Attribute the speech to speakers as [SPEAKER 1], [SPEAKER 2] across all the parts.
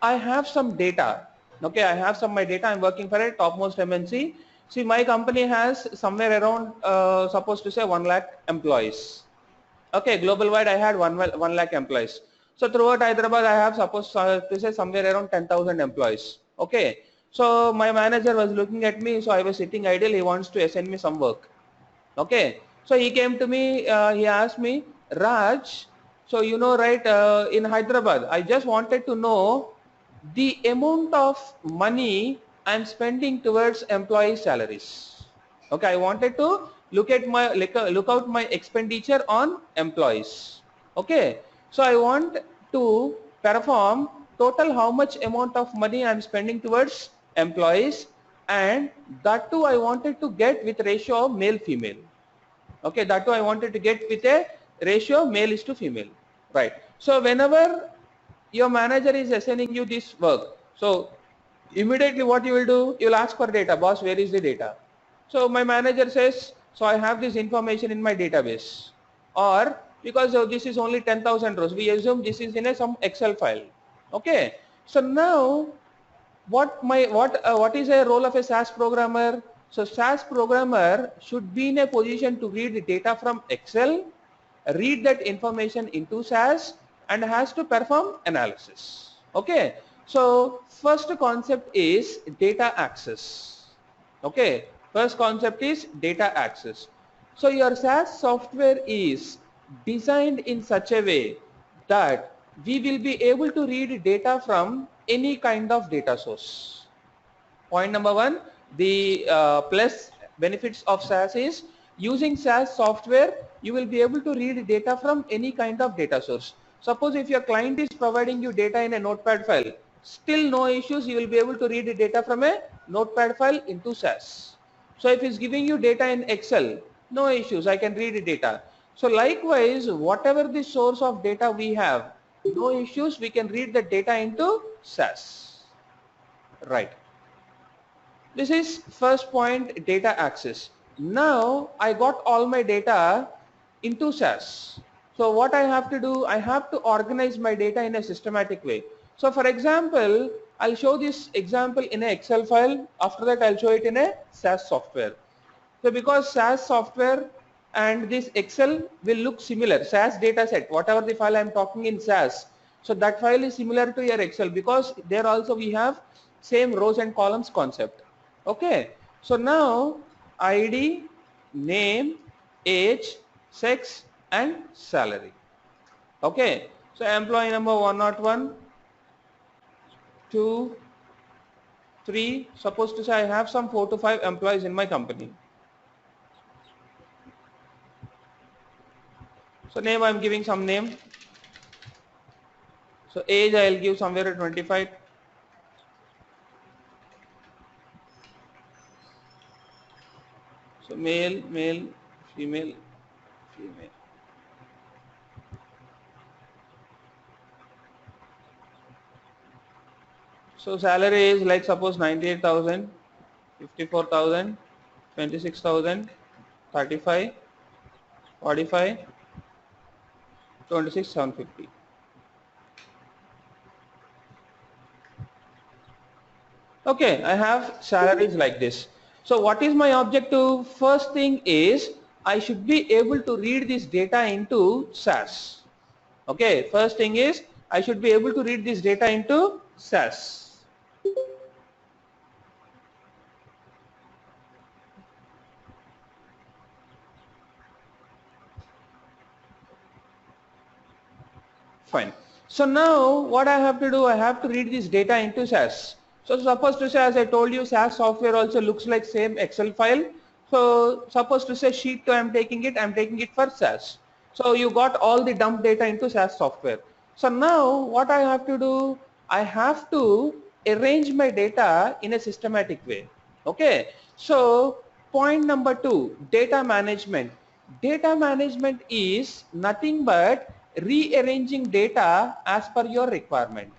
[SPEAKER 1] I have some data. Okay, I have my data. I'm working for a topmost MNC. See, my company has somewhere around, supposed to say 1 lakh employees. Okay, global wide I had 1 lakh employees. So throughout Hyderabad I have supposed to say somewhere around 10,000 employees. Okay, so my manager was looking at me, so I was sitting idle. He wants to assign me some work. Okay, so he came to me, he asked me, Raj, so you know, right, in Hyderabad, I just wanted to know the amount of money I'm spending towards employee salaries. Okay, I wanted to look at my look out my expenditure on employees. Okay, so I want to perform total how much amount of money I'm spending towards employees, and that too I wanted to get with ratio of male female. Okay, that too I wanted to get with a ratio male is to female, right? So whenever your manager is assigning you this work, so immediately what you will do, you will ask for data. Boss, where is the data? So my manager says, so I have this information in my database, or because this is only 10,000 rows, we assume this is in some Excel file. Okay, so now what is a role of a SAS programmer? So SAS programmer should be in a position to read the data from Excel, read that information into SAS, and has to perform analysis. Okay, so first concept is data access. Okay, first concept is data access. So your SAS software is designed in such a way that we will be able to read data from any kind of data source. Point number one, the plus benefits of SAS is using SAS software, you will be able to read data from any kind of data source. Suppose if your client is providing you data in a notepad file, still no issues, you will be able to read the data from a notepad file into SAS. So if it's giving you data in Excel, no issues, I can read the data. So likewise, whatever the source of data we have, no issues, we can read the data into SAS. Right. This is first point, data access. Now I got all my data into SAS. So what I have to do, I have to organize my data in a systematic way. So for example, I'll show this example in an Excel file. After that, I'll show it in a SAS software. So because SAS software and this Excel will look similar, SAS data set, whatever the file I'm talking in SAS, so that file is similar to your Excel because there also we have same rows and columns concept. Okay, so now ID, name, age, sex and salary. Okay, so employee number 101, 2, 3, suppose to say I have some 4 to 5 employees in my company. So name, I'm giving some name. So age I'll give somewhere at 25. So male, male, female, female. So salary is like suppose 98,000, 54,000, 26,000, 35, 45, 26,750. Okay, I have salaries like this. So what is my objective? First thing is I should be able to read this data into SAS. Okay, first thing is I should be able to read this data into SAS. Fine. So now what I have to do, I have to read this data into SAS. So suppose to say, as I told you, SAS software also looks like same Excel file. So suppose to say sheet 2 I'm taking it for SAS. So you got all the dump data into SAS software. So now what I have to do, I have to arrange my data in a systematic way. Okay. So point number 2, data management. Data management is nothing but rearranging data as per your requirement.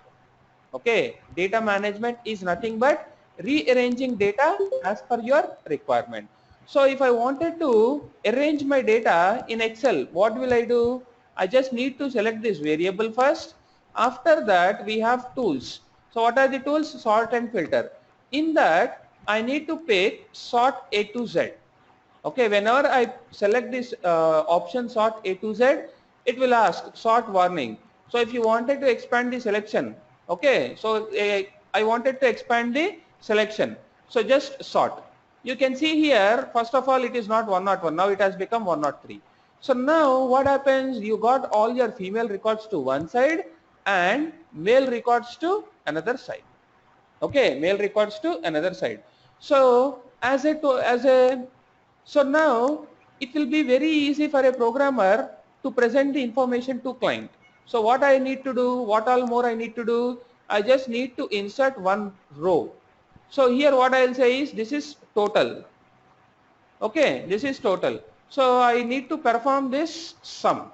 [SPEAKER 1] Okay, data management is nothing but rearranging data as per your requirement. So if I wanted to arrange my data in Excel, what will I do? I just need to select this variable first. After that, we have tools. So what are the tools? Sort and filter. In that, I need to pick sort A to Z. Okay, whenever I select this option sort A to Z, it will ask sort warning. So if you wanted to expand the selection, okay, so I wanted to expand the selection, so just sort. You can see here, first of all, it is not 101, now it has become 103. So now what happens, you got all your female records to one side and male records to another side. Okay, male records to another side. So so now it will be very easy for a programmer to present the information to client. So what I need to do, what all more I need to do, I just need to insert one row. So here what I'll say is this is total. Okay, this is total. So I need to perform this sum.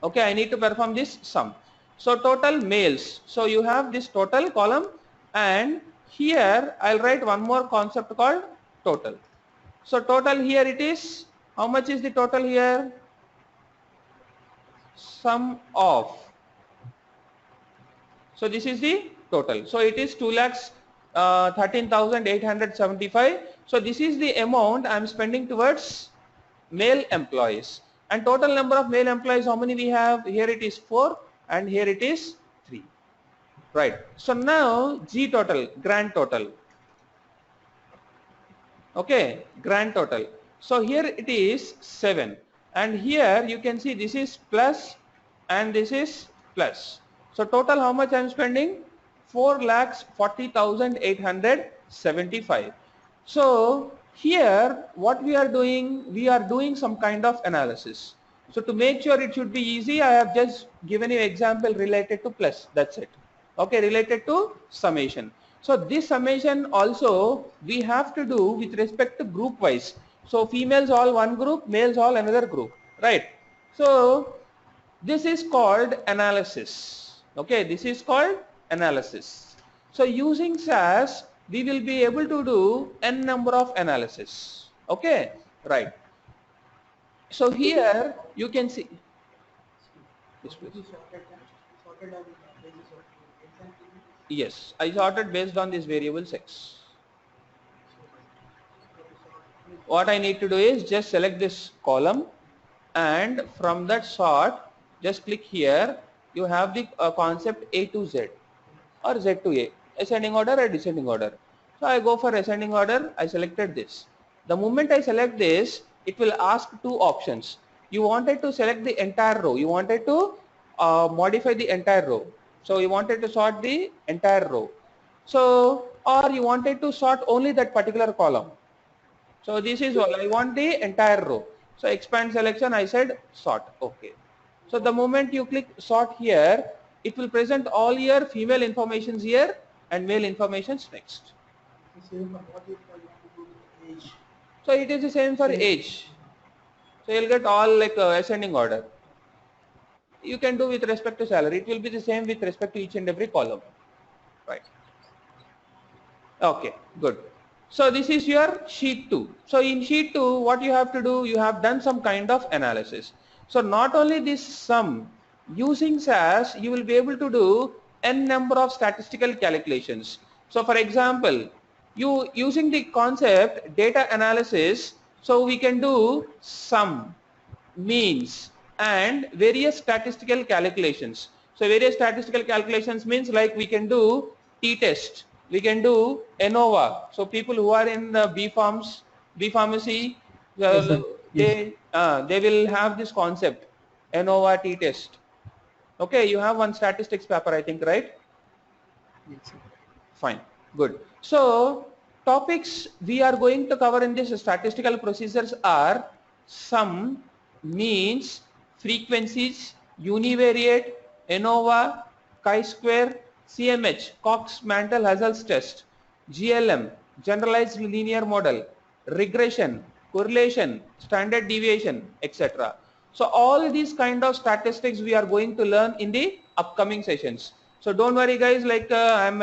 [SPEAKER 1] Okay, I need to perform this sum. So total males. So you have this total column, and here I'll write one more concept called total. So total here it is, how much is the total here? Sum of. So this is the total. So it is 2,13,875. So this is the amount I am spending towards male employees. And total number of male employees, how many we have? Here it is 4 and here it is 3. Right. So now G total, grand total. Okay, grand total. So here it is 7, and here you can see this is plus and this is plus. So total how much I am spending? 4,40,875. So here what we are doing some kind of analysis. So to make sure it should be easy, I have just given you example related to plus, that's it. Okay, related to summation. So this summation also we have to do with respect to group wise. So females all one group, males all another group, right? So this is called analysis. Okay, this is called analysis. So using SAS, we will be able to do n number of analysis. Okay, right. So here you can see. Yes, please. Yes, I sorted based on this variable sex. What I need to do is just select this column, and from that sort, just click here. You have the concept A to Z or Z to A, ascending order or descending order. So I go for ascending order. I selected this. The moment I select this, it will ask two options. You wanted to select the entire row. You wanted to modify the entire row. So you wanted to sort the entire row. So, or you wanted to sort only that particular column. So this is all. I want the entire row. So expand selection, I said sort. Okay. So the moment you click sort here, it will present all your female informations here and male informations next. So it is the same for age. So you'll get all like ascending order. You can do with respect to salary. It will be the same with respect to each and every column. Right. Okay, good. So this is your sheet 2. So in sheet 2, what you have to do, you have done some kind of analysis. So not only this sum, using SAS, you will be able to do n number of statistical calculations. So for example, you using the concept data analysis, so we can do sum, means, and various statistical calculations. So various statistical calculations means like we can do t-test, we can do ANOVA. So people who are in B pharmacy, they will have this concept, ANOVA t-test. Okay, you have one statistics paper, I think, right?
[SPEAKER 2] Yes, sir.
[SPEAKER 1] Fine, good. So topics we are going to cover in this statistical procedures are sum, means, frequencies, univariate, ANOVA, chi-square, CMH, Cox-Mantel-Hazel's test, GLM, generalized linear model, regression, correlation, standard deviation, etc. So all these kind of statistics we are going to learn in the upcoming sessions. So don't worry guys, like I'm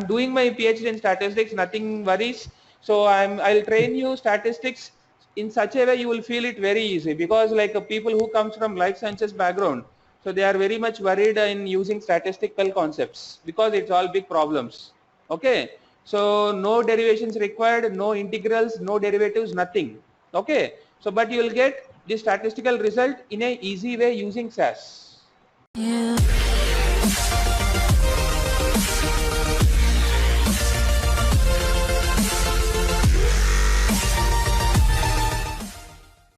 [SPEAKER 1] doing my PhD in statistics, nothing worries. So I'll train you statistics in such a way you will feel it very easy, because like people who comes from life sciences background, So they are very much worried in using statistical concepts because it's all big problems. Okay. So no derivations required, no integrals, no derivatives, nothing. Okay. So but you will get the statistical result in a easy way using SAS.
[SPEAKER 3] Yeah.